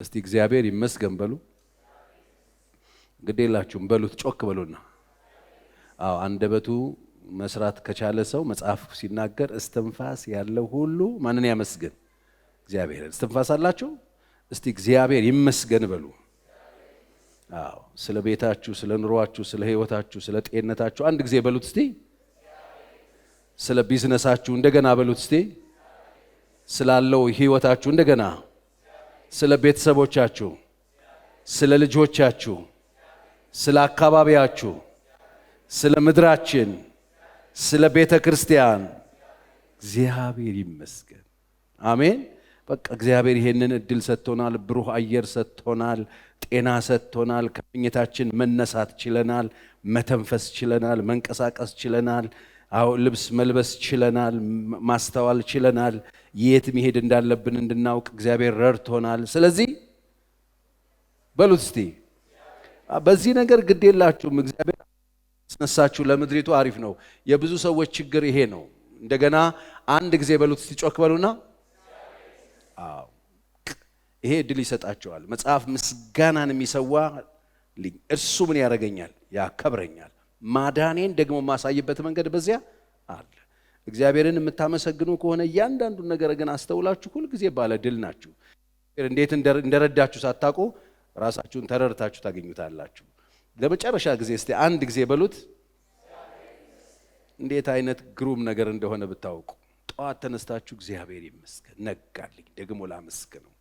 እስቲ እግዚአብሔር ይመስገን በሉ። ግዴላችሁም በሉት ጮክ በሉና። አንደበቱ መስራት ከቻለ ሰው መጽሐፍ ሲናገር እስትንፋስ ያለው ሁሉ ማንን ያመስግን? እግዚአብሔር። እስትንፋስ አላችሁ? እስቲ እግዚአብሔር ይመስገን በሉ። ስለ ቤታችሁ፣ ስለ ኑሯችሁ፣ ስለ ህይወታችሁ፣ ስለ ጤንነታችሁ አንድ ጊዜ በሉት እስቲ። ስለ ቢዝነሳችሁ እንደገና በሉት እስቲ። ስላለው ህይወታችሁ እንደገና፣ ስለ ቤተሰቦቻችሁ፣ ስለ ልጆቻችሁ፣ ስለ አካባቢያችሁ፣ ስለ ምድራችን፣ ስለ ቤተ ክርስቲያን እግዚአብሔር ይመስገን። አሜን። በቃ እግዚአብሔር ይሄንን እድል ሰጥቶናል። ብሩህ አየር ሰጥቶናል። ጤና ሰጥቶናል። ከመኝታችን መነሳት ችለናል። መተንፈስ ችለናል። መንቀሳቀስ ችለናል። ልብስ መልበስ ችለናል። ማስተዋል ችለናል። የት መሄድ እንዳለብን እንድናውቅ እግዚአብሔር ረድቶናል። ስለዚህ በሉት እስቲ በዚህ ነገር ግድ የላችሁም። እግዚአብሔር አስነሳችሁ ለምድሪቱ አሪፍ ነው። የብዙ ሰዎች ችግር ይሄ ነው። እንደገና አንድ ጊዜ በሉት እስቲ ጮክ በሉና። ይሄ እድል ይሰጣቸዋል። መጽሐፍ ምስጋናን የሚሰዋ እርሱ ምን ያደርገኛል? ያከብረኛል። ማዳኔን ደግሞ ማሳይበት መንገድ በዚያ አለ። እግዚአብሔርን የምታመሰግኑ ከሆነ እያንዳንዱን ነገር ግን አስተውላችሁ ሁል ጊዜ ባለ ድል ናችሁ። እንዴት እንደረዳችሁ ሳታውቁ ራሳችሁን ተረድታችሁ ታገኙታላችሁ። ለመጨረሻ ጊዜ እስቲ አንድ ጊዜ በሉት። እንዴት አይነት ግሩም ነገር እንደሆነ ብታውቁ። ጠዋት ተነስታችሁ እግዚአብሔር ይመስገን ነጋልኝ ደግሞ ላመስግነው፣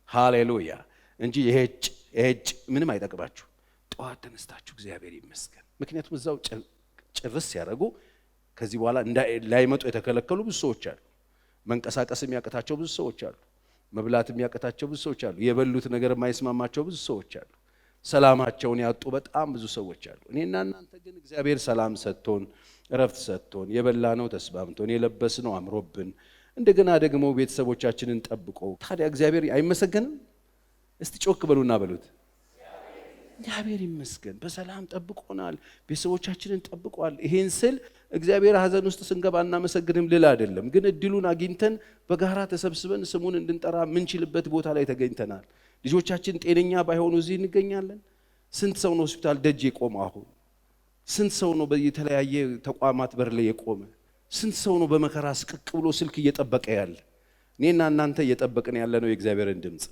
ሃሌሉያ እንጂ ይሄጭ ምንም አይጠቅማችሁ። ጠዋት ተነስታችሁ እግዚአብሔር ይመስገን። ምክንያቱም እዛው ጭርስ ያደረጉ ከዚህ በኋላ ላይመጡ የተከለከሉ ብዙ ሰዎች አሉ። መንቀሳቀስ የሚያቀታቸው ብዙ ሰዎች አሉ። መብላት የሚያቀታቸው ብዙ ሰዎች አሉ። የበሉት ነገር የማይስማማቸው ብዙ ሰዎች አሉ። ሰላማቸውን ያጡ በጣም ብዙ ሰዎች አሉ። እኔና እናንተ ግን እግዚአብሔር ሰላም ሰጥቶን፣ እረፍት ሰጥቶን፣ የበላነው ተስማምቶን፣ የለበስነው አምሮብን፣ እንደገና ደግሞ ቤተሰቦቻችንን ጠብቆ፣ ታዲያ እግዚአብሔር አይመሰገንም? እስቲ ጮክ በሉና በሉት። እግዚአብሔር ይመስገን በሰላም ጠብቆናል፣ ቤተሰቦቻችንን ጠብቋል። ይሄን ስል እግዚአብሔር ሐዘን ውስጥ ስንገባ እናመሰግንም ልል አይደለም። ግን እድሉን አግኝተን በጋራ ተሰብስበን ስሙን እንድንጠራ ምንችልበት ቦታ ላይ ተገኝተናል። ልጆቻችን ጤነኛ ባይሆኑ እዚህ እንገኛለን። ስንት ሰው ነው ሆስፒታል ደጅ የቆመ? አሁን ስንት ሰው ነው በተለያየ ተቋማት በር ላይ የቆመ? ስንት ሰው ነው በመከራ ስቅቅ ብሎ ስልክ እየጠበቀ ያለ? እኔና እናንተ እየጠበቅን ያለ ነው የእግዚአብሔርን ድምፅ።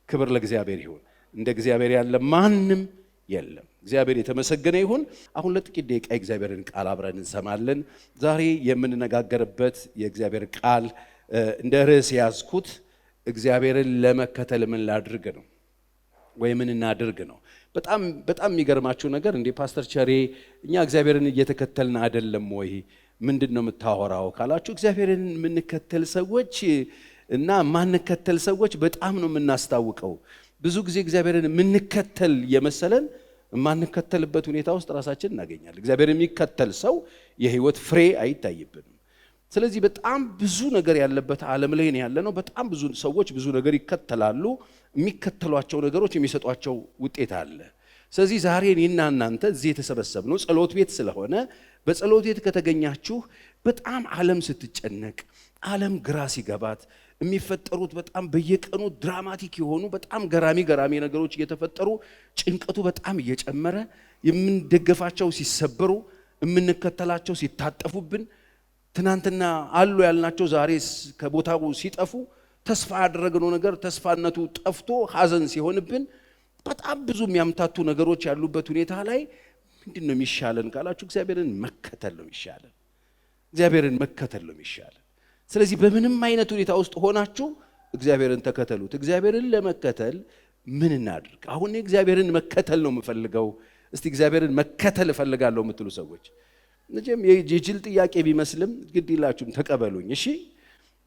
ክብር ለእግዚአብሔር ይሁን። እንደ እግዚአብሔር ያለ ማንም የለም። እግዚአብሔር የተመሰገነ ይሁን። አሁን ለጥቂት ደቂቃ የእግዚአብሔርን ቃል አብረን እንሰማለን። ዛሬ የምንነጋገርበት የእግዚአብሔር ቃል እንደ ርዕስ ያዝኩት እግዚአብሔርን ለመከተል ምን ላድርግ ነው ወይ ምን እናድርግ ነው። በጣም የሚገርማችሁ ነገር እንዴ ፓስተር ቸሬ እኛ እግዚአብሔርን እየተከተልን አይደለም ወይ? ምንድን ነው የምታወራው ካላችሁ፣ እግዚአብሔርን የምንከተል ሰዎች እና ማንከተል ሰዎች በጣም ነው የምናስታውቀው። ብዙ ጊዜ እግዚአብሔርን የምንከተል የመሰለን የማንከተልበት ሁኔታ ውስጥ ራሳችን እናገኛለን። እግዚአብሔር የሚከተል ሰው የህይወት ፍሬ አይታይብንም። ስለዚህ በጣም ብዙ ነገር ያለበት ዓለም ላይ ነው ያለነው። በጣም ብዙ ሰዎች ብዙ ነገር ይከተላሉ። የሚከተሏቸው ነገሮች የሚሰጧቸው ውጤት አለ። ስለዚህ ዛሬ እኔና እናንተ እዚህ የተሰበሰብነው ጸሎት ቤት ስለሆነ በጸሎት ቤት ከተገኛችሁ በጣም ዓለም ስትጨነቅ፣ ዓለም ግራ ሲገባት የሚፈጠሩት በጣም በየቀኑ ድራማቲክ የሆኑ በጣም ገራሚ ነገሮች እየተፈጠሩ ጭንቀቱ በጣም እየጨመረ የምንደገፋቸው ሲሰበሩ፣ የምንከተላቸው ሲታጠፉብን፣ ትናንትና አሉ ያልናቸው ዛሬ ከቦታው ሲጠፉ፣ ተስፋ ያደረግነው ነገር ተስፋነቱ ጠፍቶ ሐዘን ሲሆንብን፣ በጣም ብዙ የሚያምታቱ ነገሮች ያሉበት ሁኔታ ላይ ምንድን ነው የሚሻለን ካላችሁ፣ እግዚአብሔርን መከተል ነው የሚሻለን። እግዚአብሔርን መከተል ነው የሚሻለን። ስለዚህ በምንም አይነት ሁኔታ ውስጥ ሆናችሁ እግዚአብሔርን ተከተሉት። እግዚአብሔርን ለመከተል ምን እናድርግ? አሁን እግዚአብሔርን መከተል ነው የምፈልገው፣ እስቲ እግዚአብሔርን መከተል እፈልጋለሁ የምትሉ ሰዎች እንጂም የጅል ጥያቄ ቢመስልም ግድ ይላችሁም ተቀበሉኝ። እሺ፣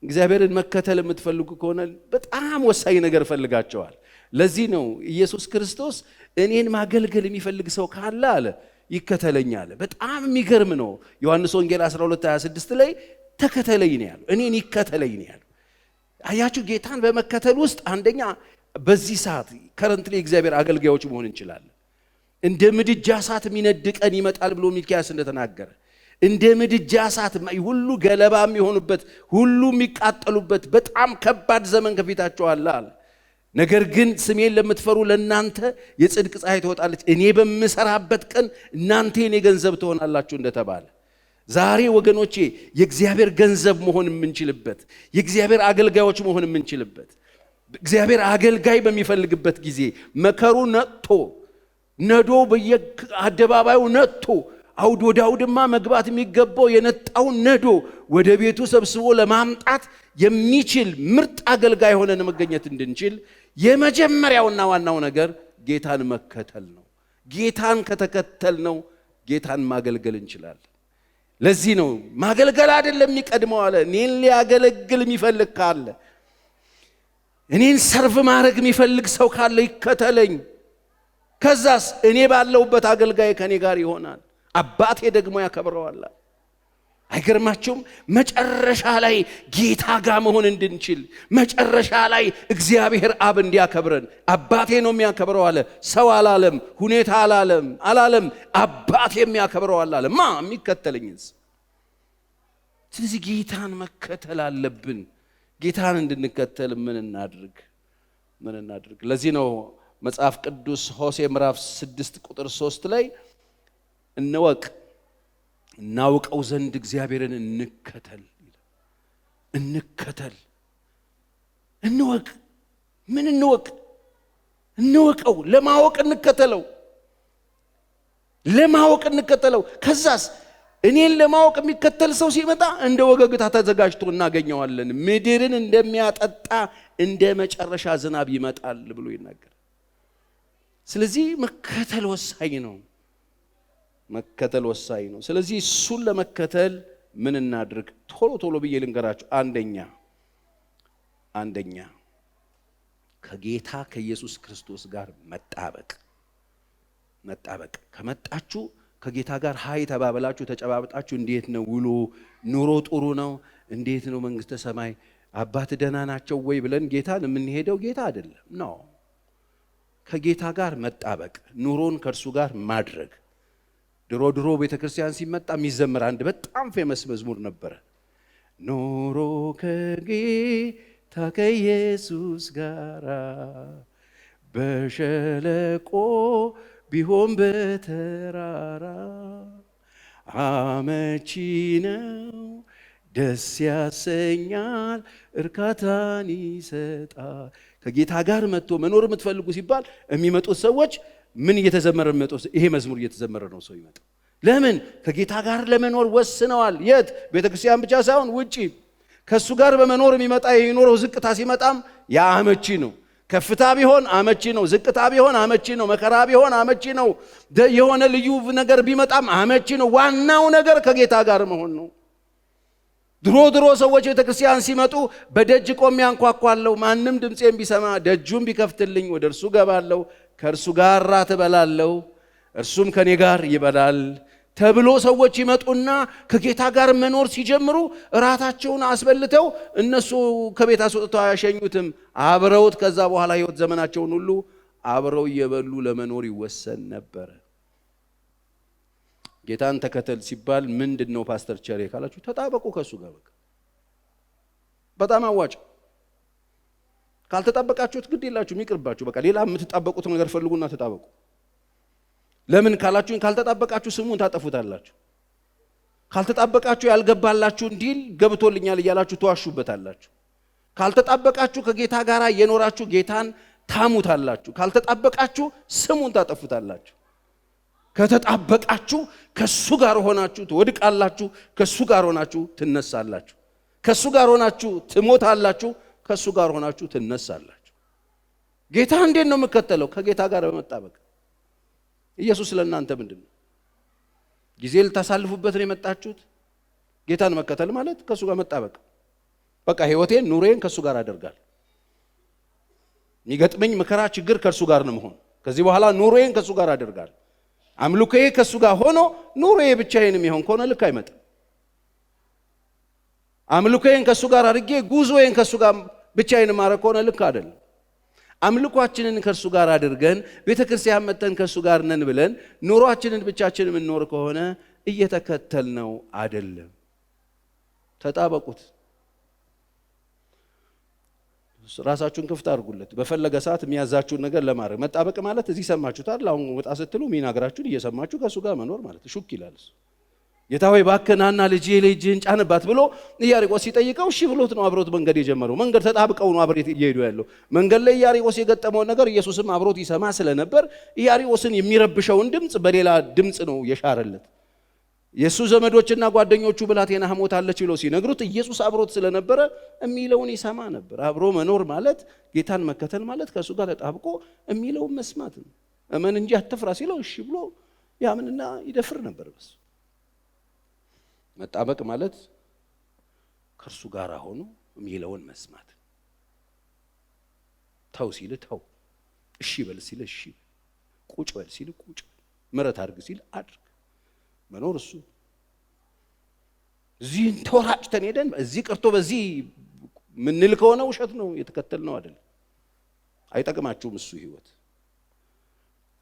እግዚአብሔርን መከተል የምትፈልጉ ከሆነ በጣም ወሳኝ ነገር ፈልጋቸዋል። ለዚህ ነው ኢየሱስ ክርስቶስ እኔን ማገልገል የሚፈልግ ሰው ካለ አለ ይከተለኝ አለ። በጣም የሚገርም ነው። ዮሐንስ ወንጌል 12:26 ላይ ተከተለኝ ነው ያለው። እኔን ይከተለኝ ነው ያለው። አያችሁ፣ ጌታን በመከተል ውስጥ አንደኛ በዚህ ሰዓት ከረንትሊ እግዚአብሔር አገልጋዮች መሆን እንችላለን። እንደ ምድጃ እሳት የሚነድ ቀን ይመጣል ብሎ ሚልክያስ እንደተናገረ እንደ ምድጃ እሳት ሁሉ ገለባ የሚሆኑበት ሁሉ የሚቃጠሉበት በጣም ከባድ ዘመን ከፊታቸው አለ። ነገር ግን ስሜን ለምትፈሩ ለእናንተ የጽድቅ ፀሐይ ትወጣለች፣ እኔ በምሰራበት ቀን እናንተ የኔ ገንዘብ ትሆናላችሁ እንደተባለ ዛሬ ወገኖቼ የእግዚአብሔር ገንዘብ መሆን የምንችልበት የእግዚአብሔር አገልጋዮች መሆን የምንችልበት እግዚአብሔር አገልጋይ በሚፈልግበት ጊዜ መከሩ ነጥቶ ነዶ በየአደባባዩ ነጥቶ ወደ አውድማ መግባት የሚገባው የነጣው ነዶ ወደ ቤቱ ሰብስቦ ለማምጣት የሚችል ምርጥ አገልጋይ ሆነን መገኘት እንድንችል የመጀመሪያውና ዋናው ነገር ጌታን መከተል ነው። ጌታን ከተከተል ነው ጌታን ማገልገል እንችላለን። ለዚህ ነው ማገልገል አይደለም የሚቀድመው አለ። እኔን ሊያገለግል የሚፈልግ ካለ እኔን ሰርቭ ማድረግ የሚፈልግ ሰው ካለ ይከተለኝ። ከዛስ እኔ ባለውበት አገልጋይ ከኔ ጋር ይሆናል፣ አባቴ ደግሞ ያከብረዋል። አይገርማችሁም? መጨረሻ ላይ ጌታ ጋር መሆን እንድንችል መጨረሻ ላይ እግዚአብሔር አብ እንዲያከብረን አባቴ ነው የሚያከብረው አለ። ሰው አላለም፣ ሁኔታ አላለም፣ አባቴ የሚያከብረው አለ። የሚከተለኝስ? ስለዚህ ጌታን መከተል አለብን። ጌታን እንድንከተል ምን እናድርግ? ለዚህ ነው መጽሐፍ ቅዱስ ሆሴ ምዕራፍ 6 ቁጥር 3 ላይ እናውቀው ዘንድ እግዚአብሔርን እንከተል። እንወቅ። ምን እንወቅ? እንወቀው። ለማወቅ እንከተለው። ከዛስ እኔን ለማወቅ የሚከተል ሰው ሲመጣ እንደ ወገግታ ተዘጋጅቶ እናገኘዋለን። ምድርን እንደሚያጠጣ እንደ መጨረሻ ዝናብ ይመጣል ብሎ ይናገራል። ስለዚህ መከተል ወሳኝ ነው። ስለዚህ እሱን ለመከተል ምን እናድርግ? ቶሎ ብዬ ልንገራችሁ። አንደኛ ከጌታ ከኢየሱስ ክርስቶስ ጋር መጣበቅ። ከመጣችሁ ከጌታ ጋር ሃይ ተባብላችሁ ተጨባብጣችሁ እንዴት ነው ውሎ ኑሮ ጥሩ ነው እንዴት ነው መንግስተ ሰማይ አባት ደህና ናቸው ወይ ብለን ጌታን የምንሄደው ጌታ አይደለም ነው። ከጌታ ጋር መጣበቅ፣ ኑሮን ከእርሱ ጋር ማድረግ። ድሮ ቤተክርስቲያን ሲመጣ የሚዘምር አንድ በጣም ፌመስ መዝሙር ነበረ። ኑሮ ከጌታ ከኢየሱስ ጋር በሸለቆ ቢሆን በተራራ አመቺ ነው፣ ደስ ያሰኛል፣ እርካታን ይሰጣል። ከጌታ ጋር መጥቶ መኖር የምትፈልጉ ሲባል የሚመጡት ሰዎች ምን እየተዘመረ የሚመጡት? ይሄ መዝሙር እየተዘመረ ነው ሰው ይመጣ። ለምን? ከጌታ ጋር ለመኖር ወስነዋል። የት? ቤተክርስቲያን ብቻ ሳይሆን ውጪ። ከሱ ጋር በመኖር የሚመጣ የኖረው ዝቅታ ሲመጣም ያ አመቺ ነው። ከፍታ ቢሆን አመቺ ነው፣ ዝቅታ ቢሆን አመቺ ነው፣ መከራ ቢሆን አመቺ ነው፣ የሆነ ልዩ ነገር ቢመጣም አመቺ ነው። ዋናው ነገር ከጌታ ጋር መሆን ነው። ድሮ ሰዎች ቤተክርስቲያን ሲመጡ በደጅ ቆሜ አንኳኳለሁ፣ ማንም ድምፄን ቢሰማ ደጁን ቢከፍትልኝ ወደ እርሱ ገባለሁ፣ ከእርሱ ጋር ራት እበላለሁ፣ እርሱም ከኔ ጋር ይበላል ተብሎ ሰዎች ይመጡና ከጌታ ጋር መኖር ሲጀምሩ ራታቸውን አስበልተው እነሱ ከቤት አስወጥተው አያሸኙትም። አብረውት ከዛ በኋላ ህይወት ዘመናቸውን ሁሉ አብረው እየበሉ ለመኖር ይወሰን ነበር። ጌታን ተከተል ሲባል ምንድነው ፓስተር ቸሬ ካላችሁ፣ ተጣበቁ ከሱ ጋር። በጣም አዋጭ። ካልተጣበቃችሁት ግድ የላችሁም፣ ይቅርባችሁ። በቃ ሌላ የምትጣበቁት ነገር ፈልጉና ተጣበቁ። ለምን ካላችሁኝ፣ ካልተጣበቃችሁ ስሙን ታጠፉታላችሁ። ካልተጣበቃችሁ ያልገባላችሁ እንዲል ገብቶልኛል እያላችሁ ተዋሹበታላችሁ። ካልተጣበቃችሁ ከጌታ ጋር እየኖራችሁ ጌታን ታሙታላችሁ። ካልተጣበቃችሁ ስሙን ታጠፉታላችሁ። ከተጣበቃችሁ ከሱ ጋር ሆናችሁ ትወድቃላችሁ፣ ከሱ ጋር ሆናችሁ ትነሳላችሁ፣ ከሱ ጋር ሆናችሁ ትሞታላችሁ፣ ከሱ ጋር ሆናችሁ ትነሳላችሁ። ጌታ እንዴት ነው የምከተለው? ከጌታ ጋር በመጣበቅ። ኢየሱስ ለእናንተ ምንድነው? ጊዜ ልታሳልፉበት ነው የመጣችሁት? ጌታን መከተል ማለት ከሱ ጋር መጣበቅ። በቃ ህይወቴን ኑሬን ከሱ ጋር አደርጋለሁ። የሚገጥመኝ መከራ ችግር ከሱ ጋር ነው መሆን። ከዚህ በኋላ ኑሬን ከሱ ጋር አደርጋለሁ። አምልኮዬ ከሱ ጋር ሆኖ ኑሮዬ ብቻዬን የሚሆን ከሆነ ልክ አይመጣም። አምልኮዬን ከሱ ጋር አድርጌ ጉዞዬን ከሱ ጋር ብቻዬን ማረግ ከሆነ ልክ አይደለም። አምልኳችንን ከሱ ጋር አድርገን ቤተክርስቲያን መተን ከሱ ጋር ነን ብለን ኑሯችንን ብቻችን የምንኖር ከሆነ እየተከተልነው አይደለም። ተጣበቁት። ራሳችሁን ክፍት አድርጉለት። በፈለገ ሰዓት የሚያዛችሁን ነገር ለማድረግ መጣበቅ ማለት እዚህ ሰማችሁታል። አሁን ወጣ ስትሉ ሚናገራችሁን እየሰማችሁ ከሱ ጋር መኖር ማለት ሹክ ይላል። ጌታ ሆይ ባከናና ልጅህን ጫንባት ብሎ ኢያሪቆስ ሲጠይቀው እሺ ብሎት ነው አብሮት መንገድ የጀመረው። መንገድ ተጣብቀው ነው አብሮት እየሄዱ ያለው። መንገድ ላይ ኢያሪቆስ የገጠመው ነገር ኢየሱስም አብሮት ይሰማ ስለነበር ኢያሪቆስን የሚረብሸውን ድምጽ በሌላ ድምጽ ነው የሻረለት። የሱ ዘመዶችና ጓደኞቹ ብላቴና ሞታለች ብለው ሲነግሩት ኢየሱስ አብሮት ስለነበረ የሚለውን ይሰማ ነበር። አብሮ መኖር ማለት ጌታን መከተል ማለት ከሱ ጋር ተጣብቆ የሚለውን መስማት ነው። እመን እንጂ አትፍራ ሲለው እሺ ብሎ ያምንና ይደፍር ነበር። በስ መጣበቅ ማለት ከእርሱ ጋር ሆኖ የሚለውን መስማት። ተው ሲል ተው፣ እሺ በል ሲል እሺ፣ ቁጭ በል ሲል ቁጭ በል፣ ምሕረት አድርግ ሲል አድርግ። መኖር እሱ እዚህ ተወራጭተን ሄደን እዚህ ቀርቶ በዚህ ምንል ከሆነ ውሸት ነው የተከተልነው አይደል። አይጠቅማችሁም እሱ ህይወት።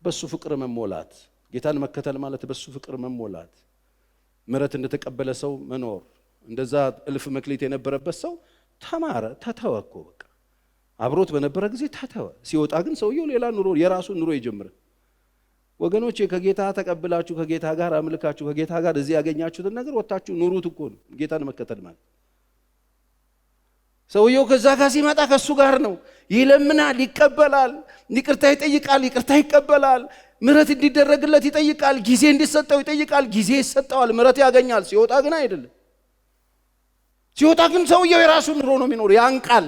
በሱ ፍቅር መሞላት፣ ጌታን መከተል ማለት በሱ ፍቅር መሞላት፣ ምሕረት እንደተቀበለ ሰው መኖር። እንደዛ እልፍ መክሊት የነበረበት ሰው ተማረ፣ ተተወ እኮ በቃ አብሮት በነበረ ጊዜ ተተወ። ሲወጣ ግን ሰውየው ሌላ ኑሮ የራሱን ኑሮ ይጀምራል። ወገኖቼ ከጌታ ተቀብላችሁ ከጌታ ጋር አምልካችሁ ከጌታ ጋር እዚህ ያገኛችሁትን ነገር ወጣችሁ ኑሩት እኮ ነው ጌታን መከተል ማለት። ሰውየው ከዛ ጋር ሲመጣ ከሱ ጋር ነው። ይለምናል፣ ይቀበላል፣ ይቅርታ ይጠይቃል፣ ይቅርታ ይቀበላል፣ ምሕረት እንዲደረግለት ይጠይቃል፣ ጊዜ እንዲሰጠው ይጠይቃል፣ ጊዜ ይሰጠዋል፣ ምሕረት ያገኛል። ሲወጣ ግን አይደለም። ሲወጣ ግን ሰውየው የራሱን ኑሮ ነው የሚኖር። ያንቃል፣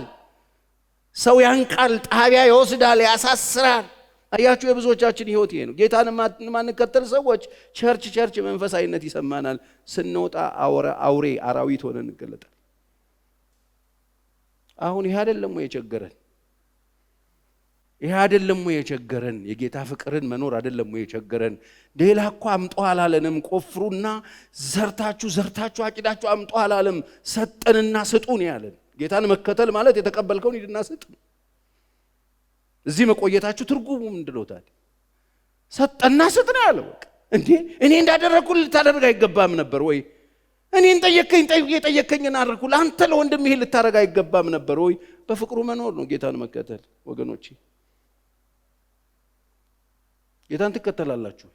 ሰው ያንቃል፣ ጣቢያ ይወስዳል፣ ያሳስራል። አያችሁ የብዙዎቻችን ህይወት ይሄ ነው። ጌታን ማንከተል ሰዎች ቸርች መንፈሳዊነት ይሰማናል። ስንወጣ አውሬ አራዊት ሆነን እንገለጣለን። አሁን ይሄ አይደለም ወይ የቸገረን? ይሄ አይደለም ወይ የቸገረን? የጌታ ፍቅርን መኖር አይደለም ወይ የቸገረን? ሌላ እኮ አምጡ አላለንም። ቆፍሩና ዘርታችሁ አጭዳችሁ አምጡ አላለም። ሰጠንና ስጡን ያለን። ጌታን መከተል ማለት የተቀበልከውን ሂድና ስጥ። እዚህ መቆየታችሁ ትርጉሙ ምንድነው ታዲያ? ሰጠና ስጥ ነው ያለው። እንዴ እኔ እንዳደረኩል ልታደርግ አይገባም ነበር ወይ? እኔን ጠየከኝና አደረኩ። አንተ ለወንድምህ ይሄን ልታደርግ አይገባም ነበር ወይ? በፍቅሩ መኖር ነው ጌታን መከተል። ወገኖቼ ጌታን ትከተላላችሁ?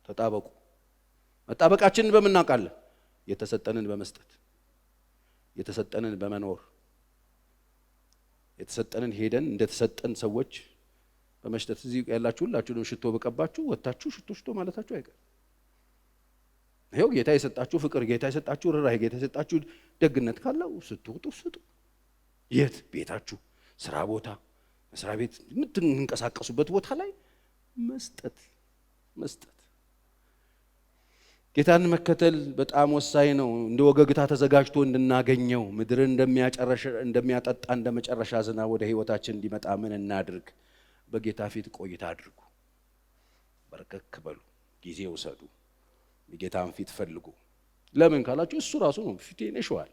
ተጣበቁ። መጣበቃችንን በምን እናውቃለን? የተሰጠንን በመስጠት፣ የተሰጠንን በመኖር፣ የተሰጠንን ሄደን እንደተሰጠን ሰዎች በመሽተት። እዚህ ያላችሁ ሁላችሁንም ሽቶ በቀባችሁ ወጣችሁ ሽቶ ማለታችሁ አይቀር። ይሄው ጌታ የሰጣችሁ ፍቅር፣ ጌታ የሰጣችሁ ርህራሄ፣ ጌታ የሰጣችሁ ደግነት ካለው ስትወጡ ስጡ። የት? ቤታችሁ፣ ስራ ቦታ፣ መስሪያ ቤት፣ የምትንቀሳቀሱበት ቦታ ላይ መስጠት። ጌታን መከተል በጣም ወሳኝ ነው። እንደ ወገግታ ተዘጋጅቶ እንድናገኘው ምድርን እንደሚያጠጣ እንደ መጨረሻ ዝናብ ወደ ህይወታችን እንዲመጣ ምን እናድርግ? በጌታ ፊት ቆይታ አድርጉ። በርከክ በሉ፣ ጊዜ ውሰዱ፣ የጌታን ፊት ፈልጉ። ለምን ካላችሁ እሱ ራሱ ነው ፊቴን ይሸዋል።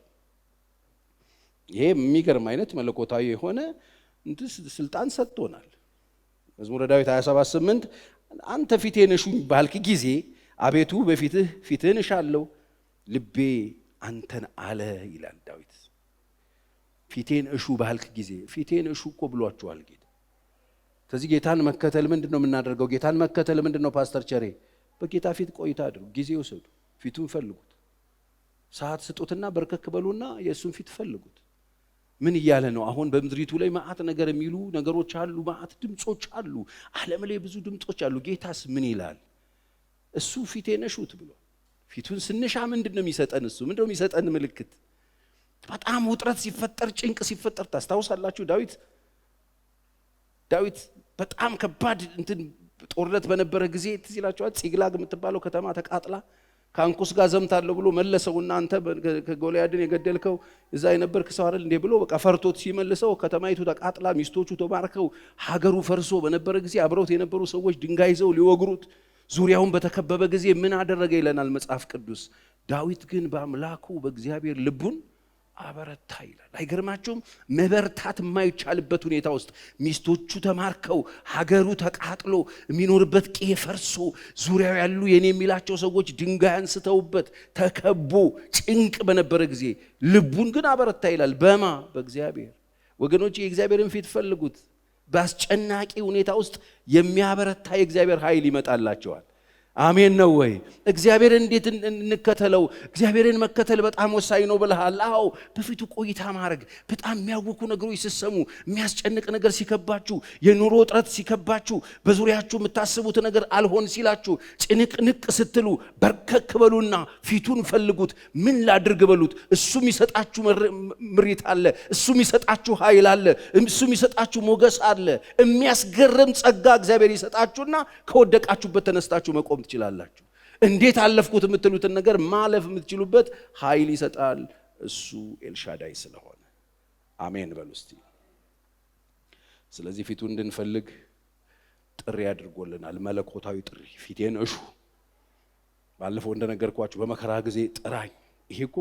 ይሄ የሚገርም አይነት መለኮታዊ የሆነ ስልጣን ሰጥቶናል። መዝሙረ ዳዊት 27:8 አንተ ፊቴን እሹኝ ባልክ ጊዜ አቤቱ በፊትህ ፊትህን እሻለሁ፣ ልቤ አንተን አለ ይላል ዳዊት። ፊቴን እሹ ባልክ ጊዜ፣ ፊቴን እሹ እኮ ብሏችኋል ጌታ። ስለዚህ ጌታን መከተል ምንድነው የምናደርገው? ጌታን መከተል ምንድነው? ፓስተር ቸሬ በጌታ ፊት ቆይታ አድርጉ፣ ጊዜ ውሰዱ፣ ፊቱን ፈልጉት፣ ሰዓት ስጡትና በርከክ በሉና የእሱን ፊት ፈልጉት። ምን እያለ ነው? አሁን በምድሪቱ ላይ ማአት ነገር የሚሉ ነገሮች አሉ፣ ማአት ድምጾች አሉ፣ ዓለም ላይ ብዙ ድምጾች አሉ። ጌታስ ምን ይላል? እሱ ፊቴን እሹት ብሎ ፊቱን ስንሻ ምንድነው የሚሰጠን? እሱ ምንድነው የሚሰጠን ምልክት? በጣም ውጥረት ሲፈጠር፣ ጭንቅ ሲፈጠር ታስታውሳላችሁ። ዳዊት በጣም ከባድ ጦርነት በነበረ ጊዜ ትዝ ይላችኋል። ጺግላግ የምትባለው ከተማ ተቃጥላ ከአንኩስ ጋር ዘምታለሁ ብሎ መለሰውና አንተ ከጎልያድን የገደልከው እዛ የነበርክ ሰው አይደል እንዴ ብሎ በቃ ፈርቶት ሲመልሰው ከተማይቱ ተቃጥላ ሚስቶቹ ተማርከው ሀገሩ ፈርሶ በነበረ ጊዜ አብረውት የነበሩ ሰዎች ድንጋይ ይዘው ሊወግሩት ዙሪያውን በተከበበ ጊዜ ምን አደረገ ይለናል መጽሐፍ ቅዱስ። ዳዊት ግን በአምላኩ በእግዚአብሔር ልቡን አበረታ ይላል። አይገርማችሁም? መበርታት የማይቻልበት ሁኔታ ውስጥ ሚስቶቹ ተማርከው ሀገሩ ተቃጥሎ የሚኖርበት ቄ ፈርሶ ዙሪያው ያሉ የኔ የሚላቸው ሰዎች ድንጋይ አንስተውበት ተከቦ ጭንቅ በነበረ ጊዜ ልቡን ግን አበረታ ይላል። በእግዚአብሔር። ወገኖች የእግዚአብሔርን ፊት ፈልጉት። በአስጨናቂ ሁኔታ ውስጥ የሚያበረታ የእግዚአብሔር ኃይል ይመጣላቸዋል። አሜን ነው ወይ? እግዚአብሔር እንዴት እንከተለው? እግዚአብሔርን መከተል በጣም ወሳኝ ነው ብለሃል። አዎ፣ በፊቱ ቆይታ ማድረግ። በጣም የሚያውኩ ነገሮች ሲሰሙ፣ የሚያስጨንቅ ነገር ሲከባችሁ፣ የኑሮ እጥረት ሲከባችሁ፣ በዙሪያችሁ የምታስቡት ነገር አልሆን ሲላችሁ፣ ጭንቅንቅ ስትሉ በርከክ በሉና ፊቱን ፈልጉት። ምን ላድርግ በሉት። እሱ የሚሰጣችሁ ምሪት አለ። እሱ የሚሰጣችሁ ኃይል አለ። እሱ የሚሰጣችሁ ሞገስ አለ። የሚያስገርም ጸጋ እግዚአብሔር ይሰጣችሁና ከወደቃችሁበት ተነስታችሁ መቆም ትችላላችሁ። እንዴት አለፍኩት የምትሉትን ነገር ማለፍ የምትችሉበት ኃይል ይሰጣል። እሱ ኤልሻዳይ ስለሆነ አሜን በሉ እስቲ። ስለዚህ ፊቱን እንድንፈልግ ጥሪ አድርጎልናል። መለኮታዊ ጥሪ። ፊቴን እሹ። ባለፈው እንደነገርኳችሁ በመከራ ጊዜ ጥራኝ። ይሄ እኮ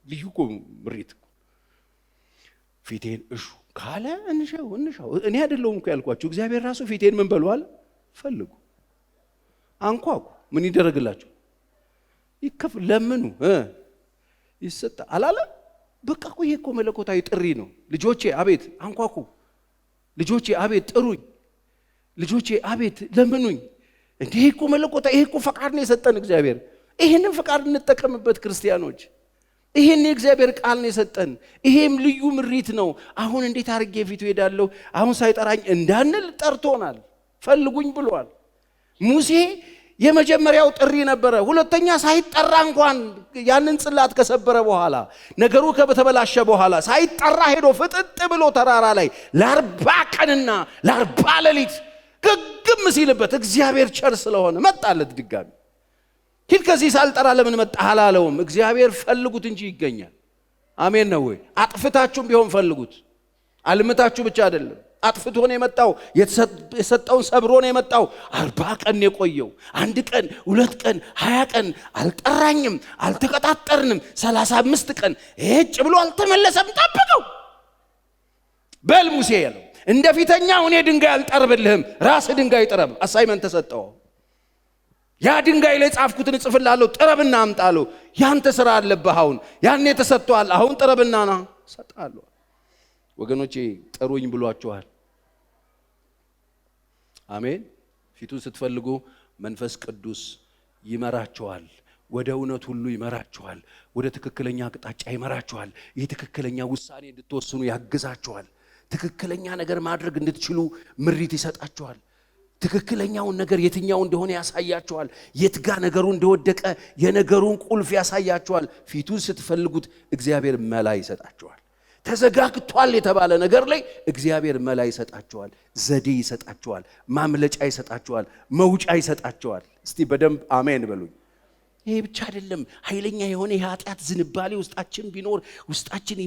ልዩ እኮ ምሪት። ፊቴን እሹ ካለ እንሻው። እኔ አይደለሁም እኮ ያልኳችሁ፣ እግዚአብሔር ራሱ ፊቴን ምን በሏል? ፈልጉ፣ አንኳኩ። ምን ይደረግላችሁ? ይከፈል። ለምኑ ይሰጣል አላለ? በቃ እኮ ይሄ እኮ መለኮታዊ ጥሪ ነው። ልጆቼ አቤት አንኳኩ፣ ልጆቼ አቤት ጥሩኝ፣ ልጆቼ አቤት ለምኑኝ። እንዴ እኮ መለኮታዊ፣ ይሄ እኮ ፈቃድ ነው የሰጠን እግዚአብሔር። ይሄንን ፈቃድ እንጠቀምበት ክርስቲያኖች። ይሄን የእግዚአብሔር ቃል ነው የሰጠን። ይሄም ልዩ ምሪት ነው። አሁን እንዴት አድርጌ ፊቱ ሄዳለሁ አሁን ሳይጠራኝ እንዳንል ጠርቶናል። ፈልጉኝ ብሏል። ሙሴ የመጀመሪያው ጥሪ ነበረ። ሁለተኛ ሳይጠራ እንኳን ያንን ጽላት ከሰበረ በኋላ ነገሩ ከተበላሸ በኋላ ሳይጠራ ሄዶ ፍጥጥ ብሎ ተራራ ላይ ለ40 ቀንና ለ40 ሌሊት ግግም ሲልበት እግዚአብሔር ቸር ስለሆነ መጣለት ድጋሚ። ሂድ ከዚህ ሳልጠራ ለምን መጣህ አላለውም። እግዚአብሔር ፈልጉት እንጂ ይገኛል። አሜን ነው ወይ? አጥፍታችሁም ቢሆን ፈልጉት። አልምታችሁ ብቻ አይደለም። አጥፍቶ ነው የመጣው። የሰጠውን ሰብሮ ነው የመጣው። 40 ቀን የቆየው። 1 ቀን 2 ቀን 20 ቀን አልጠራኝም፣ አልተቀጣጠርንም። 35 ቀን እጭ ብሎ አልተመለሰም። ጠብቀው በል ሙሴ ያለው እንደ ፊተኛው እኔ ድንጋይ አልጠርብልህም፣ ራስ ድንጋይ ጥረብ። አሳይመንት ተሰጠው። ያ ድንጋይ ላይ ጻፍኩትን ጽፍላለሁ፣ ጥረብና አምጣለሁ። ያንተ ስራ አለብህ። አሁን ያኔ ተሰጥቷል። አሁን ጥረብና ና ሰጣለሁ። ወገኖቼ ጥሩኝ ብሏችኋል። አሜን። ፊቱን ስትፈልጉ መንፈስ ቅዱስ ይመራችኋል። ወደ እውነት ሁሉ ይመራችኋል። ወደ ትክክለኛ አቅጣጫ ይመራችኋል። ይህ ትክክለኛ ውሳኔ እንድትወስኑ ያግዛችኋል። ትክክለኛ ነገር ማድረግ እንድትችሉ ምሪት ይሰጣችኋል። ትክክለኛውን ነገር የትኛው እንደሆነ ያሳያችኋል። የትጋ ነገሩ እንደወደቀ የነገሩን ቁልፍ ያሳያችኋል። ፊቱን ስትፈልጉት እግዚአብሔር መላ ይሰጣችኋል። ተዘጋግቷል የተባለ ነገር ላይ እግዚአብሔር መላ ይሰጣችኋል። ዘዴ ይሰጣችኋል። ማምለጫ ይሰጣችኋል። መውጫ ይሰጣችኋል። እስቲ በደንብ አሜን በሉኝ። ይሄ ብቻ አይደለም። ኃይለኛ የሆነ የኃጢአት ዝንባሌ ውስጣችን ቢኖር፣ ውስጣችን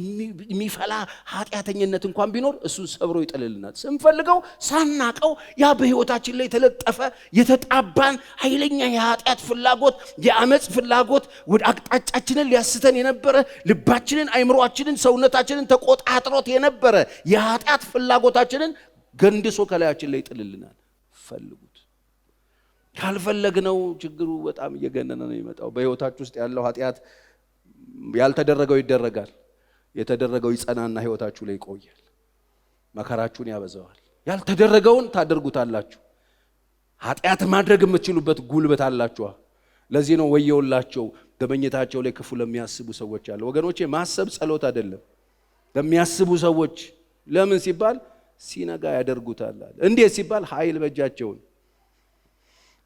የሚፈላ ኃጢአተኝነት እንኳን ቢኖር እሱን ሰብሮ ይጥልልናል። ስንፈልገው ሳናቀው ያ በህይወታችን ላይ የተለጠፈ የተጣባን ኃይለኛ የኃጢአት ፍላጎት፣ የአመጽ ፍላጎት ወደ አቅጣጫችንን ሊያስተን የነበረ ልባችንን፣ አይምሮአችንን፣ ሰውነታችንን ተቆጣጥሮት የነበረ የኃጢአት ፍላጎታችንን ገንድሶ ከላያችን ላይ ይጥልልናል። ፈልጉት። ካልፈለግነው ችግሩ በጣም እየገነነ ነው የሚመጣው። በህይወታችሁ ውስጥ ያለው ኃጢአት ያልተደረገው ይደረጋል፣ የተደረገው ይጸናና ህይወታችሁ ላይ ይቆያል፣ መከራችሁን ያበዛዋል። ያልተደረገውን ታደርጉታላችሁ። ኃጢአት ማድረግ የምትችሉበት ጉልበት አላችሁ። ለዚህ ነው ወየውላቸው በመኝታቸው ላይ ክፉ ለሚያስቡ ሰዎች አለ። ወገኖቼ ማሰብ ጸሎት አይደለም። ለሚያስቡ ሰዎች ለምን ሲባል ሲነጋ ያደርጉታል። እንዴት ሲባል ኃይል በእጃቸው ነው።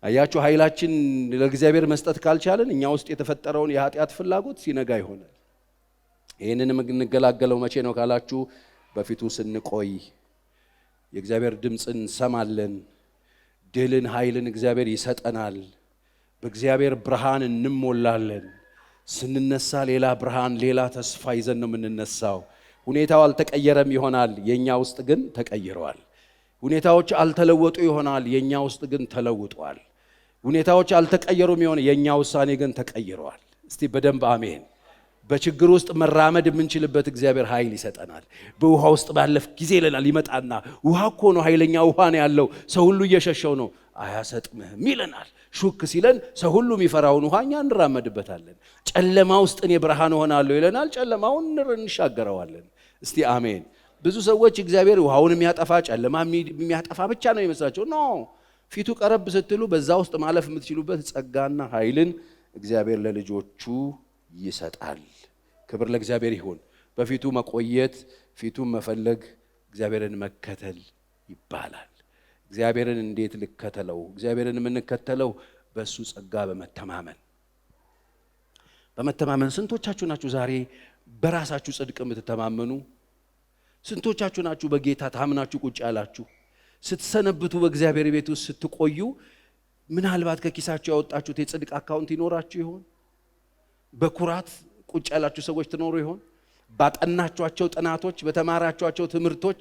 አያችሁ፣ ኃይላችን ለእግዚአብሔር መስጠት ካልቻለን እኛ ውስጥ የተፈጠረውን የኃጢአት ፍላጎት ሲነጋ ይሆናል። ይህንንም እንገላገለው መቼ ነው ካላችሁ፣ በፊቱ ስንቆይ የእግዚአብሔር ድምፅን እንሰማለን። ድልን፣ ኃይልን እግዚአብሔር ይሰጠናል። በእግዚአብሔር ብርሃን እንሞላለን። ስንነሳ ሌላ ብርሃን፣ ሌላ ተስፋ ይዘን ነው የምንነሳው። ሁኔታው አልተቀየረም ይሆናል፣ የኛ ውስጥ ግን ተቀይረዋል። ሁኔታዎች አልተለወጡ ይሆናል፣ የኛ ውስጥ ግን ተለውጧል። ሁኔታዎች አልተቀየሩም ይሆን፣ የኛ ውሳኔ ግን ተቀይረዋል። እስቲ በደንብ አሜን። በችግር ውስጥ መራመድ የምንችልበት እግዚአብሔር ኃይል ይሰጠናል። በውሃ ውስጥ ባለፍ ጊዜ ይለናል ይመጣና ውሃ እኮ ነው፣ ኃይለኛ ውሃ ነው ያለው፣ ሰው ሁሉ እየሸሸው ነው፣ አያሰጥምህም ይለናል። ሹክ ሲለን ሰው ሁሉ የሚፈራውን ውሃ እኛ እንራመድበታለን። ጨለማ ውስጥ እኔ ብርሃን እሆናለሁ ይለናል፣ ጨለማውን እንሻገረዋለን። እስቲ አሜን። ብዙ ሰዎች እግዚአብሔር ውሃውን የሚያጠፋ ጨለማ የሚያጠፋ ብቻ ነው ይመስላቸው። ኖ፣ ፊቱ ቀረብ ስትሉ በዛ ውስጥ ማለፍ የምትችሉበት ጸጋና ኃይልን እግዚአብሔር ለልጆቹ ይሰጣል። ክብር ለእግዚአብሔር ይሁን። በፊቱ መቆየት፣ ፊቱን መፈለግ፣ እግዚአብሔርን መከተል ይባላል። እግዚአብሔርን እንዴት ልከተለው? እግዚአብሔርን የምንከተለው በእሱ ጸጋ በመተማመን ስንቶቻችሁ ናችሁ ዛሬ በራሳችሁ ጽድቅ የምትተማመኑ? ስንቶቻችሁ ናችሁ በጌታ ታምናችሁ ቁጭ ያላችሁ? ስትሰነብቱ በእግዚአብሔር ቤት ውስጥ ስትቆዩ ምናልባት ከኪሳችሁ ያወጣችሁት የጽድቅ አካውንት ይኖራችሁ ይሆን? በኩራት ቁጭ ያላችሁ ሰዎች ትኖሩ ይሆን? ባጠናችኋቸው ጥናቶች፣ በተማራችኋቸው ትምህርቶች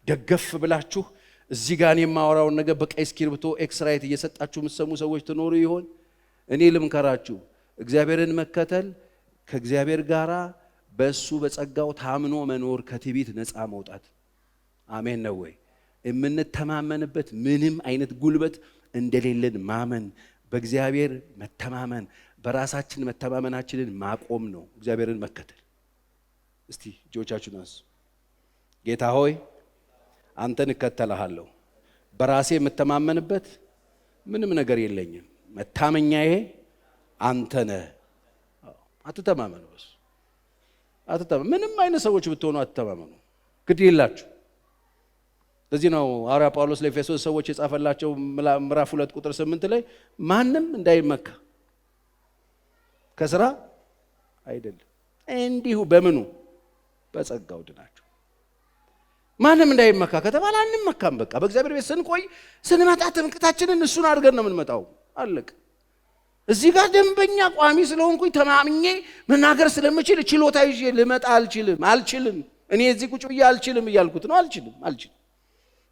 ደገፍ ብላችሁ እዚህ ጋር የማወራውን ነገር በቀይ እስክሪብቶ ኤክስራይት እየሰጣችሁ የምትሰሙ ሰዎች ትኖሩ ይሆን? እኔ ልምከራችሁ፣ እግዚአብሔርን መከተል ከእግዚአብሔር ጋር በእሱ በጸጋው ታምኖ መኖር፣ ከትዕቢት ነፃ መውጣት። አሜን ነው ወይ? የምንተማመንበት ምንም አይነት ጉልበት እንደሌለን ማመን፣ በእግዚአብሔር መተማመን፣ በራሳችን መተማመናችንን ማቆም ነው እግዚአብሔርን መከተል። እስቲ እጆቻችሁን አንሱ። ጌታ ሆይ አንተን እከተልሃለሁ፣ በራሴ የምተማመንበት ምንም ነገር የለኝም፣ መታመኛዬ አንተ ነህ። አትተማመኑ፣ በሱ አትተማመኑ። ምንም አይነት ሰዎች ብትሆኑ አትተማመኑ፣ ግድ የላችሁ። ለዚህ ነው ሐዋርያ ጳውሎስ ለኤፌሶስ ሰዎች የጻፈላቸው ምዕራፍ 2 ቁጥር 8 ላይ ማንም እንዳይመካ ከሥራ አይደለም እንዲሁ በምኑ በጸጋው ድናችሁ። ማንም እንዳይመካ ከተባለ አንመካም። በቃ በእግዚአብሔር ቤት ስንቆይ ስንመጣ ትምክታችንን እሱን አድርገን ነው የምንመጣው። አለቅ። እዚህ ጋር ደንበኛ ቋሚ ስለሆንኩኝ ተማምኜ መናገር ስለምችል ችሎታ ይዤ ልመጣ አልችልም። እኔ እዚህ ቁጭ ብዬ አልችልም እያልኩት ነው። አልችልም።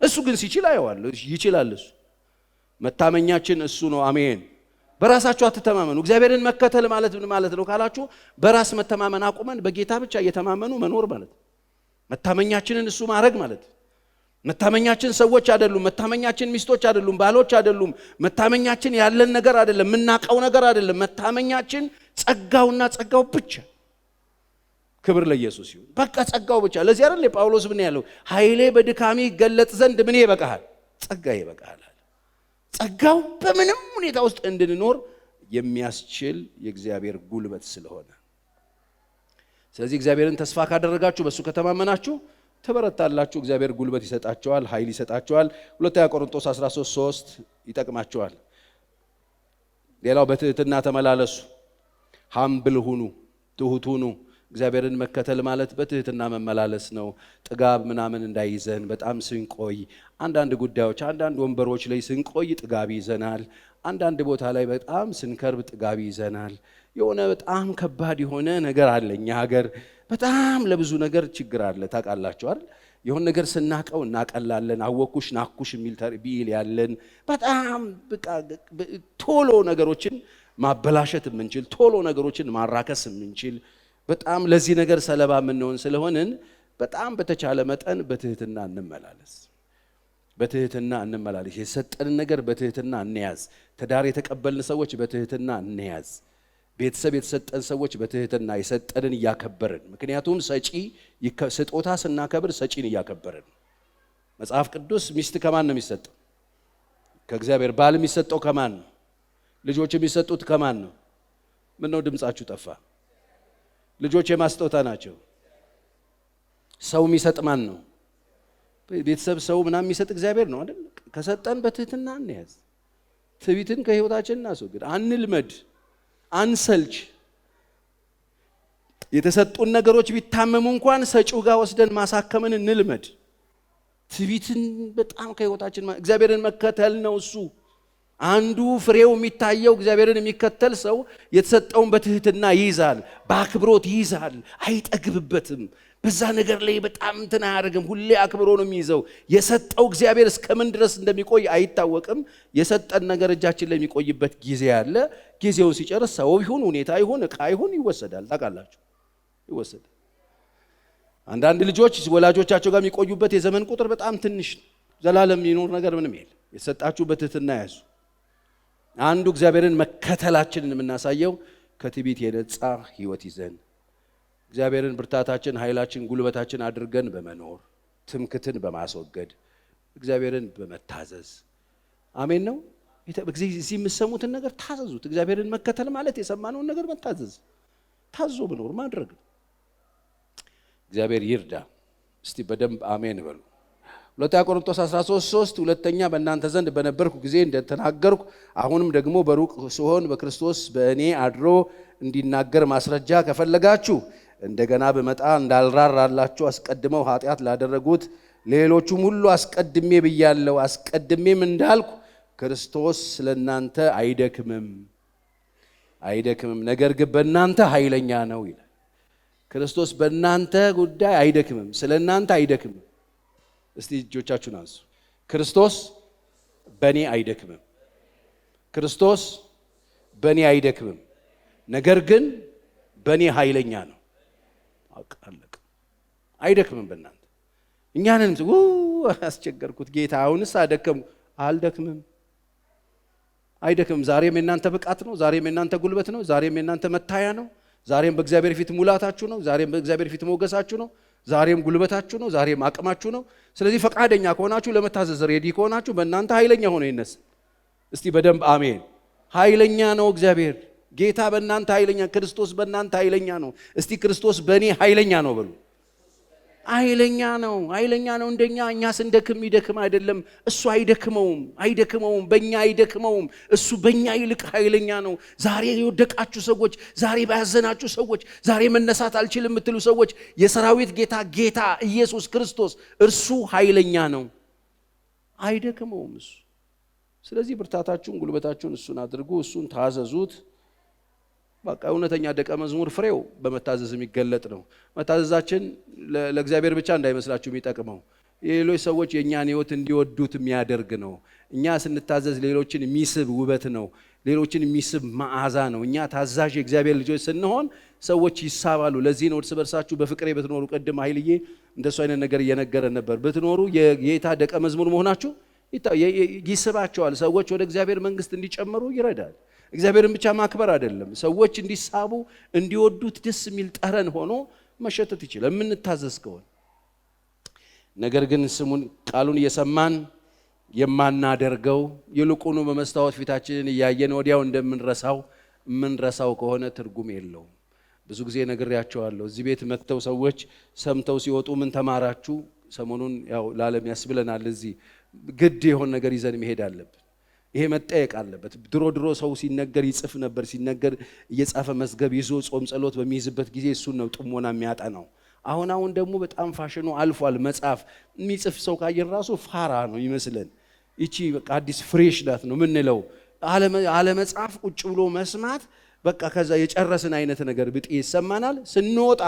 እሱ ግን ሲችል አየዋለሁ። ይችላል እሱ። መታመኛችን እሱ ነው። አሜን። በራሳችሁ አትተማመኑ። እግዚአብሔርን መከተል ማለት ምን ማለት ነው ካላችሁ፣ በራስ መተማመን አቁመን በጌታ ብቻ እየተማመኑ መኖር ማለት። መታመኛችንን እሱ ማድረግ ማለት። መታመኛችን ሰዎች አይደሉም። መታመኛችን ሚስቶች አይደሉም፣ ባሎች አይደሉም። መታመኛችን ያለን ነገር አይደለም፣ የምናውቀው ነገር አይደለም። መታመኛችን ጸጋውና ጸጋው ብቻ። ክብር ለኢየሱስ ይሁን። በቃ ጸጋው ብቻ። ለዚህ አይደል ጳውሎስ ምን ያለው? ኃይሌ በድካሜ ይገለጥ ዘንድ ምን ይበቃሃል? ጸጋዬ ይበቃሃል። ጸጋው በምንም ሁኔታ ውስጥ እንድንኖር የሚያስችል የእግዚአብሔር ጉልበት ስለሆነ፣ ስለዚህ እግዚአብሔርን ተስፋ ካደረጋችሁ፣ በእሱ ከተማመናችሁ ትበረታላችሁ። እግዚአብሔር ጉልበት ይሰጣችኋል፣ ኃይል ይሰጣችኋል። 2 ቆሮንቶስ 13:3 ይጠቅማችኋል። ሌላው በትህትና ተመላለሱ፣ ሃምብል ሁኑ፣ ትሁት ሁኑ። እግዚአብሔርን መከተል ማለት በትህትና መመላለስ ነው። ጥጋብ ምናምን እንዳይዘን፣ በጣም ስንቆይ አንዳንድ ጉዳዮች አንዳንድ ወንበሮች ላይ ስንቆይ ጥጋብ ይዘናል። አንዳንድ ቦታ ላይ በጣም ስንከርብ ጥጋብ ይዘናል። የሆነ በጣም ከባድ የሆነ ነገር አለ። እኛ ሀገር በጣም ለብዙ ነገር ችግር አለ። ታውቃላችሁ አይደል? የሆነ ነገር ስናቀው እናቀላለን። አወኩሽ ናኩሽ የሚል ተርቢል ያለን በጣም በቃ ቶሎ ነገሮችን ማበላሸት የምንችል፣ ቶሎ ነገሮችን ማራከስ የምንችል፣ በጣም ለዚህ ነገር ሰለባ የምንሆን ስለሆንን በጣም በተቻለ መጠን በትህትና እንመላለስ። በትህትና እንመላለስ። የሰጠንን ነገር በትህትና እንያዝ። ትዳር የተቀበልን ሰዎች በትህትና እንያዝ። ቤተሰብ የተሰጠን ሰዎች በትህትና የሰጠንን እያከበርን፣ ምክንያቱም ስጦታ ስናከብር ሰጪን እያከበርን። መጽሐፍ ቅዱስ ሚስት ከማን ነው የሚሰጠው? ከእግዚአብሔር። ባል የሚሰጠው ከማን ነው? ልጆች የሚሰጡት ከማን ነው? ምን ነው ድምጻችሁ ጠፋ? ልጆች የማስጦታ ናቸው። ሰው የሚሰጥ ማን ነው? ቤተሰብ ሰው ምናምን የሚሰጥ እግዚአብሔር ነው አይደል? ከሰጠን በትህትና እንያዝ። ትዕቢትን ከህይወታችን እናስወግድ። አንልመድ፣ አንሰልች። የተሰጡን ነገሮች ቢታመሙ እንኳን ሰጪው ጋር ወስደን ማሳከምን እንልመድ። ትዕቢትን በጣም ከህይወታችን እግዚአብሔርን መከተል ነው እሱ አንዱ ፍሬው የሚታየው። እግዚአብሔርን የሚከተል ሰው የተሰጠውን በትህትና ይይዛል፣ በአክብሮት ይይዛል፣ አይጠግብበትም። በዛ ነገር ላይ በጣም እንትን አያደርግም። ሁሌ አክብሮ ነው የሚይዘው። የሰጠው እግዚአብሔር እስከምን ድረስ እንደሚቆይ አይታወቅም። የሰጠን ነገር እጃችን ላይ የሚቆይበት ጊዜ አለ። ጊዜውን ሲጨርስ ሰው ይሁን ሁኔታ ይሁን ዕቃ ይሁን ይወሰዳል። ታውቃላችሁ ይወሰዳል። አንዳንድ ልጆች ወላጆቻቸው ጋር የሚቆዩበት የዘመን ቁጥር በጣም ትንሽ ነው። ዘላለም የሚኖር ነገር ምንም የለም። የተሰጣችሁ በትህትና ያዙ። አንዱ እግዚአብሔርን መከተላችንን የምናሳየው ከትዕቢት የነጻ ሕይወት ይዘን እግዚአብሔርን ብርታታችን፣ ኃይላችን፣ ጉልበታችን አድርገን በመኖር ትምክትን በማስወገድ እግዚአብሔርን በመታዘዝ አሜን ነው። እዚህ የምትሰሙትን ነገር ታዘዙት። እግዚአብሔርን መከተል ማለት የሰማነውን ነገር መታዘዝ፣ ታዞ መኖር ማድረግ ነው። እግዚአብሔር ይርዳ። እስቲ በደንብ አሜን በሉ። ሁለተኛ ቆሮንቶስ 13:3 ሁለተኛ በእናንተ ዘንድ በነበርኩ ጊዜ እንደተናገርኩ አሁንም ደግሞ በሩቅ ስሆን በክርስቶስ በእኔ አድሮ እንዲናገር ማስረጃ ከፈለጋችሁ እንደገና በመጣ እንዳልራራላችሁ አስቀድመው ኃጢአት ላደረጉት ሌሎቹም ሁሉ አስቀድሜ ብያለሁ። አስቀድሜም እንዳልኩ ክርስቶስ ስለናንተ አይደክምም፣ ነገር ግን በእናንተ ኃይለኛ ነው ይላል። ክርስቶስ በእናንተ ጉዳይ አይደክምም፣ ስለናንተ አይደክምም። እስቲ እጆቻችሁን አንሱ። ክርስቶስ በእኔ አይደክምም፣ ክርስቶስ በእኔ አይደክምም፣ ነገር ግን በእኔ ኃይለኛ ነው። አለቀ። አይደክምም በእናንተ። እኛንን አስቸገርኩት ጌታ አሁንስ አደከምኩ። አልደክምም፣ አይደክምም። ዛሬም የእናንተ ብቃት ነው። ዛሬም የእናንተ ጉልበት ነው። ዛሬም የእናንተ መታያ ነው። ዛሬም በእግዚአብሔር ፊት ሙላታችሁ ነው። ዛሬም በእግዚአብሔር ፊት ሞገሳችሁ ነው። ዛሬም ጉልበታችሁ ነው። ዛሬም አቅማችሁ ነው። ስለዚህ ፈቃደኛ ከሆናችሁ ለመታዘዝ ሬዲ ከሆናችሁ በእናንተ ኃይለኛ ሆኖ ይነሳ። እስቲ በደንብ አሜን። ኃይለኛ ነው እግዚአብሔር ጌታ በእናንተ ኃይለኛ፣ ክርስቶስ በእናንተ ኃይለኛ ነው። እስቲ ክርስቶስ በእኔ ኃይለኛ ነው በሉ። ኃይለኛ ነው፣ ኃይለኛ ነው። እንደኛ እኛ ስንደክም ይደክም አይደለም። እሱ አይደክመውም፣ በእኛ አይደክመውም። እሱ በእኛ ይልቅ ኃይለኛ ነው። ዛሬ የወደቃችሁ ሰዎች፣ ዛሬ ባያዘናችሁ ሰዎች፣ ዛሬ መነሳት አልችልም የምትሉ ሰዎች የሰራዊት ጌታ ኢየሱስ ክርስቶስ እርሱ ኃይለኛ ነው፣ አይደክመውም እሱ። ስለዚህ ብርታታችሁን፣ ጉልበታችሁን እሱን አድርጉ፣ እሱን ታዘዙት። በቃ እውነተኛ ደቀ መዝሙር ፍሬው በመታዘዝ የሚገለጥ ነው። መታዘዛችን ለእግዚአብሔር ብቻ እንዳይመስላችሁ የሚጠቅመው የሌሎች ሰዎች የእኛን ሕይወት እንዲወዱት የሚያደርግ ነው። እኛ ስንታዘዝ ሌሎችን የሚስብ ውበት ነው፣ ሌሎችን የሚስብ መዓዛ ነው። እኛ ታዛዥ የእግዚአብሔር ልጆች ስንሆን ሰዎች ይሳባሉ። ለዚህ ነው እርስ በርሳችሁ በፍቅሬ ብትኖሩ፣ ቅድም ኃይልዬ እንደሱ አይነት ነገር እየነገረን ነበር። ብትኖሩ የጌታ ደቀ መዝሙር መሆናችሁ ይስባቸዋል። ሰዎች ወደ እግዚአብሔር መንግሥት እንዲጨምሩ ይረዳል። እግዚአብሔርን ብቻ ማክበር አይደለም፣ ሰዎች እንዲሳቡ እንዲወዱት ደስ የሚል ጠረን ሆኖ መሸተት ይችላል የምንታዘዝ ከሆነ። ነገር ግን ስሙን ቃሉን እየሰማን የማናደርገው ይልቁኑ በመስታወት ፊታችንን እያየን ወዲያው የምንረሳው ከሆነ ትርጉም የለውም። ብዙ ጊዜ ነግሬያቸዋለሁ። እዚህ ቤት መጥተው ሰዎች ሰምተው ሲወጡ ምን ተማራችሁ? ሰሞኑን ያው ለዓለም ያስብለናል። እዚህ ግድ የሆነ ነገር ይዘን መሄድ አለብን። ይሄ መጠየቅ አለበት። ድሮ ሰው ሲነገር ይጽፍ ነበር። ሲነገር እየጻፈ መዝገብ ይዞ ጾም ጸሎት በሚይዝበት ጊዜ እሱን ነው ጥሞና የሚያጠናው። አሁን ደግሞ በጣም ፋሽኑ አልፏል። መጽሐፍ የሚጽፍ ሰው ካየን ራሱ ፋራ ነው ይመስለን። ይቺ በቃ አዲስ ፍሬሽ ናት ነው ምንለው። አለ መጽሐፍ ቁጭ ብሎ መስማት በቃ ከዛ የጨረስን አይነት ነገር ብጤ ይሰማናል። ስንወጣ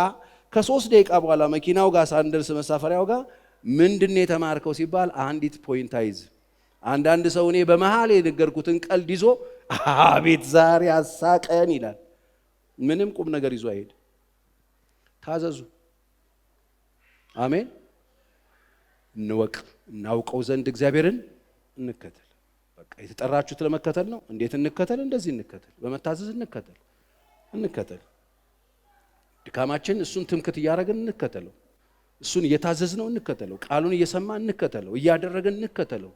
ከ3 ደቂቃ በኋላ መኪናው ጋር ሳንደርስ መሳፈሪያው ጋር ምንድነው የተማርከው ሲባል አንዲት ፖይንት አይዝ። አንዳንድ ሰው እኔ በመሃል የነገርኩትን ቀልድ ይዞ አቤት ዛሬ አሳቀን ይላል። ምንም ቁም ነገር ይዞ አይሄድ። ታዘዙ። አሜን። እንወቅ፣ እናውቀው ዘንድ እግዚአብሔርን እንከተል። በቃ የተጠራችሁት ለመከተል ነው። እንዴት እንከተል? እንደዚህ እንከተል፣ በመታዘዝ እንከተል። ድካማችን እሱን ትምክት እያደረግን እንከተለው። እሱን እየታዘዝነው እንከተለው። ቃሉን እየሰማን እንከተለው። እያደረግን እንከተለው።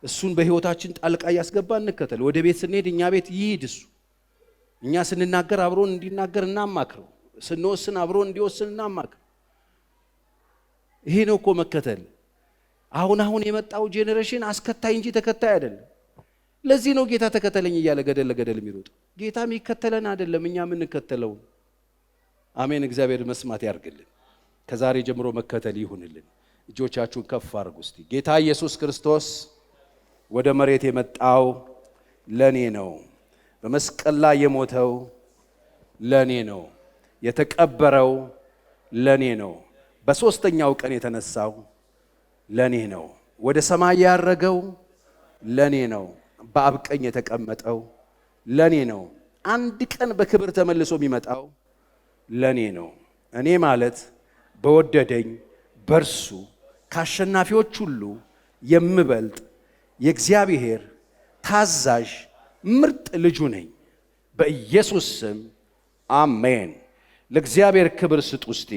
እሱን በህይወታችን ጣልቃ እያስገባ እንከተለው። ወደ ቤት ስንሄድ እኛ ቤት ይሂድ እሱ። እኛ ስንናገር አብሮን እንዲናገር እናማክረው። ስንወስን አብሮን እንዲወስን እናማክረው። ይሄ ነው እኮ መከተል። አሁን የመጣው ጄኔሬሽን አስከታይ እንጂ ተከታይ አይደለም። ለዚህ ነው ጌታ ተከተለኝ እያለ ገደል ለገደል የሚሮጥ። ጌታ የሚከተለን አይደለም፣ እኛ የምንከተለው። አሜን። እግዚአብሔር መስማት ያርግልን። ከዛሬ ጀምሮ መከተል ይሁንልን። እጆቻችሁን ከፍ አድርጉ እስቲ። ጌታ ኢየሱስ ክርስቶስ ወደ መሬት የመጣው ለኔ ነው። በመስቀል ላይ የሞተው ለኔ ነው። የተቀበረው ለኔ ነው። በሶስተኛው ቀን የተነሳው ለኔ ነው። ወደ ሰማይ ያረገው ለኔ ነው። በአብ ቀኝ የተቀመጠው ለኔ ነው። አንድ ቀን በክብር ተመልሶ የሚመጣው ለኔ ነው። እኔ ማለት በወደደኝ በርሱ ከአሸናፊዎች ሁሉ የምበልጥ የእግዚአብሔር ታዛዥ ምርጥ ልጁ ነኝ። በኢየሱስ ስም አሜን። ለእግዚአብሔር ክብር ስጡ እስቲ።